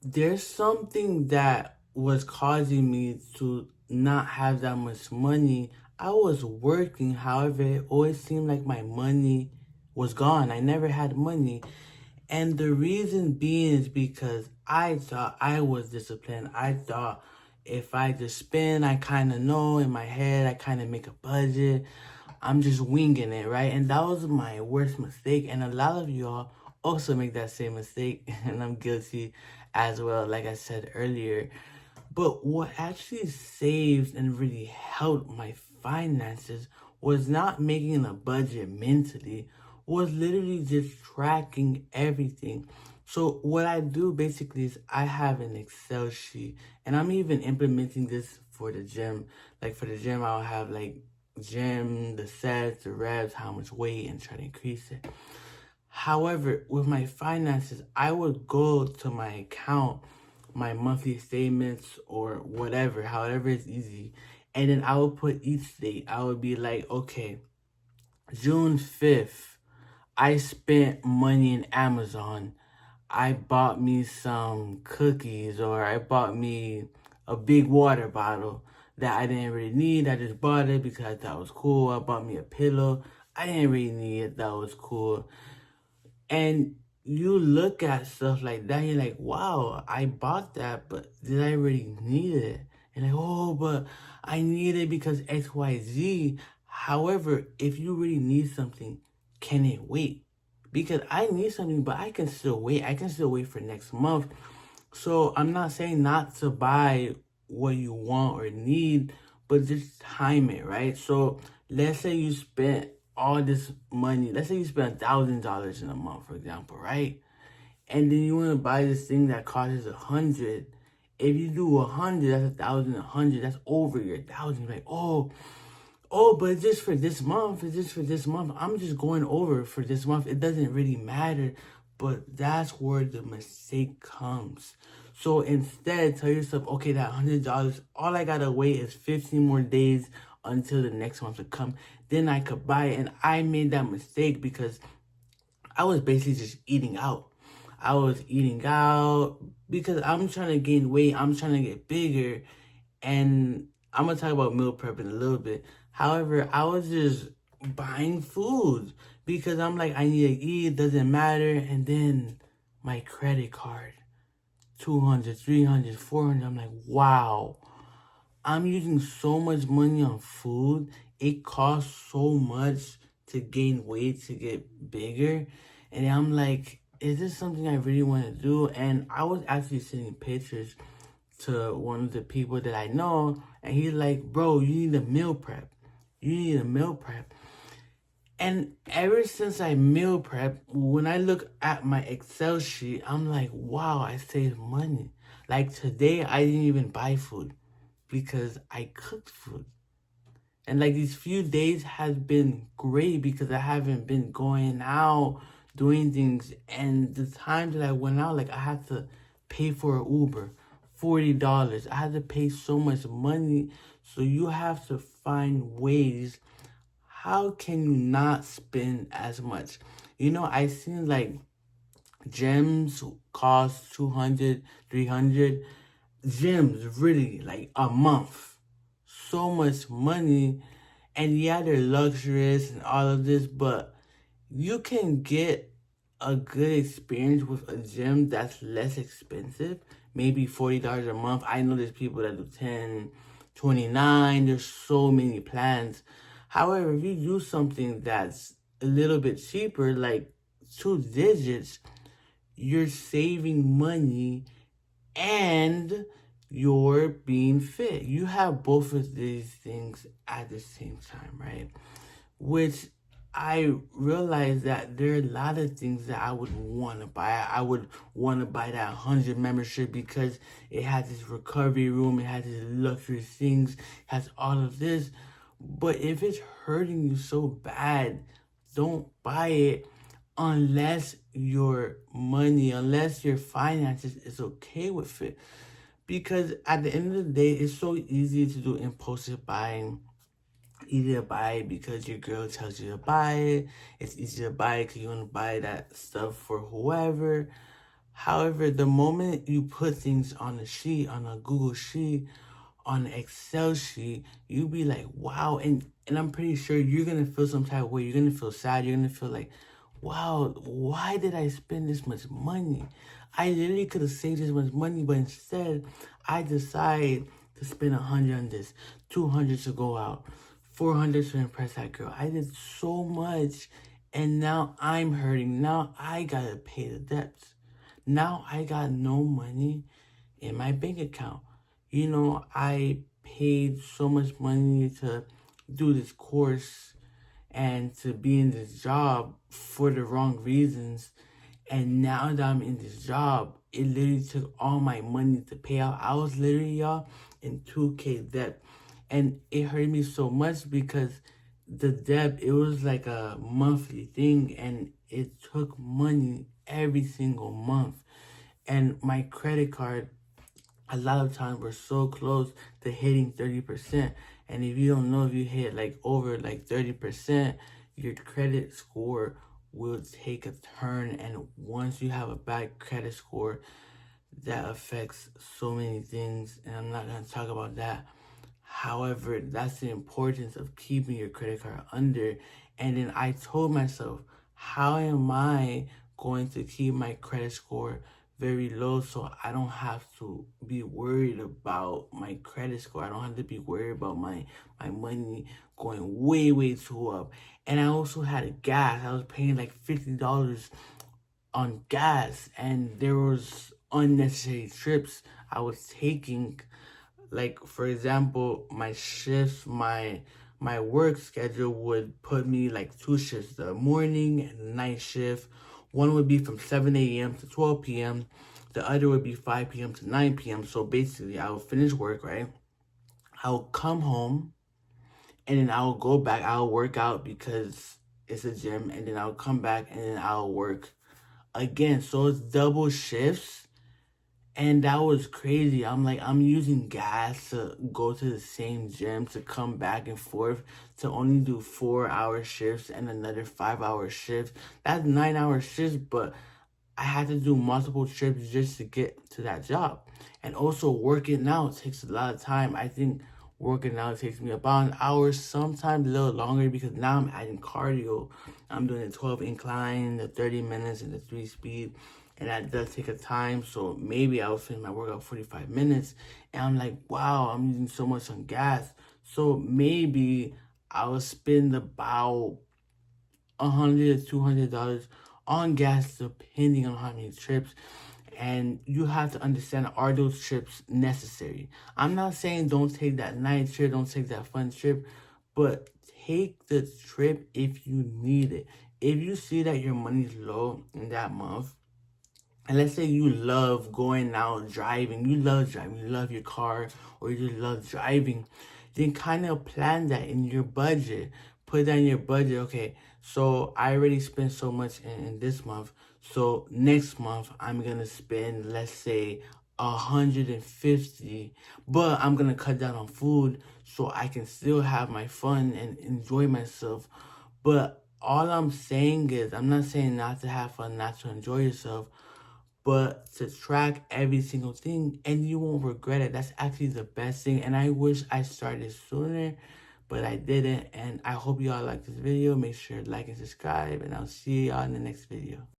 there's something that was causing me to not have that much money. I was working, however, it always seemed like my money was gone. I never had money. And the reason being is because I thought I was disciplined. I thought if I just spend, I kind of know in my head, I kind of make a budget. I'm just winging it, right? And that was my worst mistake. And a lot of y'all also make that same mistake. And I'm guilty as well, like I said earlier. But what actually saved and really helped my finances was not making a budget mentally, was literally just tracking everything. So what I do basically is I have an Excel sheet, and I'm even implementing this for the gym. Like for the gym, I'll have like gym, the sets, the reps, how much weight, and try to increase it. However, with my finances, I would go to my account, my monthly statements or whatever, however it's easy. And then I would put each date. I would be like, okay, June 5th, I spent money in Amazon. I bought me some cookies or I bought me a big water bottle that I didn't really need. I just bought it because I thought it was cool. I bought me a pillow. I didn't really need it. That was cool. And you look at stuff like that, you're like, wow, I bought that, but did I really need it? And like, oh, but I need it because XYZ. However, if you really need something, can it wait? Because I need something, but I can still wait. I can still wait for next month. So I'm not saying not to buy what you want or need, but just time it, right? So let's say you spent all this money. Let's say you spent $1,000 in a month, for example, right? And then you want to buy this thing that costs 100. If you do 100, that's 1,000, 100. That's over your 1,000. You're like, oh, but it's just for this month. It's just for this month. I'm just going over for this month. It doesn't really matter. But that's where the mistake comes. So instead, tell yourself, okay, that $100, all I gotta wait is 15 more days until the next month to come. Then I could buy it. And I made that mistake because I was basically just eating out. I was eating out because I'm trying to gain weight. I'm trying to get bigger. And I'm gonna talk about meal prep in a little bit. However, I was just buying food because I'm like, I need to eat, it doesn't matter. And then my credit card, 200, 300, 400. I'm like, wow, I'm using so much money on food. It costs so much to gain weight, to get bigger. And I'm like, is this something I really want to do? And I was actually sending pictures to one of the people that I know, and he's like, bro, you need a meal prep. You need a meal prep. And ever since I meal prep, when I look at my Excel sheet, I'm like, wow, I saved money. Like today, I didn't even buy food because I cooked food. And like these few days has been great because I haven't been going out doing things. And the time that I went out, like I had to pay for an Uber, $40. I had to pay so much money. So you have to find ways. How can you not spend as much? You know, I seen like gyms cost 200, 300. Gyms really like a month. So much money. And yeah, they're luxurious and all of this, but you can get a good experience with a gym that's less expensive, maybe $40 a month. I know there's people that do 10, 29. There's so many plans. However, if you do something that's a little bit cheaper, like 2 digits, you're saving money and you're being fit. You have both of these things at the same time, right? Which I realized that there are a lot of things that I would want to buy. I would want to buy that 100 membership because it has this recovery room, it has these luxury things, it has all of this. But if it's hurting you so bad, don't buy it unless your money, unless your finances is okay with it. Because at the end of the day, it's so easy to do impulsive buying. Easy to buy it because your girl tells you to buy it. It's easy to buy it because you want to buy that stuff for whoever. However, the moment you put things on a sheet, on a Google sheet, on an Excel sheet, you be like, wow. And I'm pretty sure you're gonna feel some type of way. You're gonna feel sad. You're gonna feel like, wow, why did I spend this much money? I literally could have saved this much money, but instead, I decide to spend 100 on this, 200 to go out, 400 to impress that girl. I did so much, and now I'm hurting. Now I gotta pay the debts. Now I got no money in my bank account. You know, I paid so much money to do this course and to be in this job for the wrong reasons. And now that I'm in this job, it literally took all my money to pay out. I was literally, y'all, in 2K debt. And it hurt me so much because the debt, it was like a monthly thing, and it took money every single month. And my credit card, a lot of times we're so close to hitting 30%. And if you don't know, if you hit like over like 30%, your credit score will take a turn. And once you have a bad credit score, that affects so many things. And I'm not going to talk about that. However, that's the importance of keeping your credit card under. And then I told myself, how am I going to keep my credit score very low so I don't have to be worried about my credit score? I don't have to be worried about my money going way, way too up. And I also had a gas. I was paying like $50 on gas, and there was unnecessary trips I was taking. Like, for example, my shifts, my work schedule would put me like two shifts, the morning and the night shift. One would be from 7 a.m. to 12 p.m. The other would be 5 p.m. to 9 p.m. So basically, I would finish work, right? I would come home, and then I would go back. I would work out because it's a gym, and then I would come back, and then I would work again. So it's double shifts. And that was crazy. I'm like, I'm using gas to go to the same gym, to come back and forth, to only do 4-hour shifts and another 5-hour shift. That's 9-hour shifts, but I had to do multiple trips just to get to that job. And also, working out takes a lot of time. I think working out takes me about an hour, sometimes a little longer, because now I'm adding cardio. I'm doing the 12 incline, the 30 minutes, and the 3 speed. And that does take a time. So maybe I'll finish my workout 45 minutes. And I'm like, wow, I'm using so much on gas. So maybe I'll spend about $100 to $200 on gas, depending on how many trips. And you have to understand, are those trips necessary? I'm not saying don't take that night trip, don't take that fun trip, but take the trip if you need it. If you see that your money's low in that month, and let's say you love going out driving, you love your car, or you just love driving, then kind of plan that in your budget. Put that in your budget. Okay, so I already spent so much in this month. So next month I'm gonna spend, let's say, 150, but I'm gonna cut down on food so I can still have my fun and enjoy myself. But all I'm saying is, I'm not saying not to have fun, not to enjoy yourself, but to track every single thing, and you won't regret it. That's actually the best thing. And I wish I started sooner, but I didn't. And I hope y'all like this video. Make sure to like and subscribe, and I'll see y'all in the next video.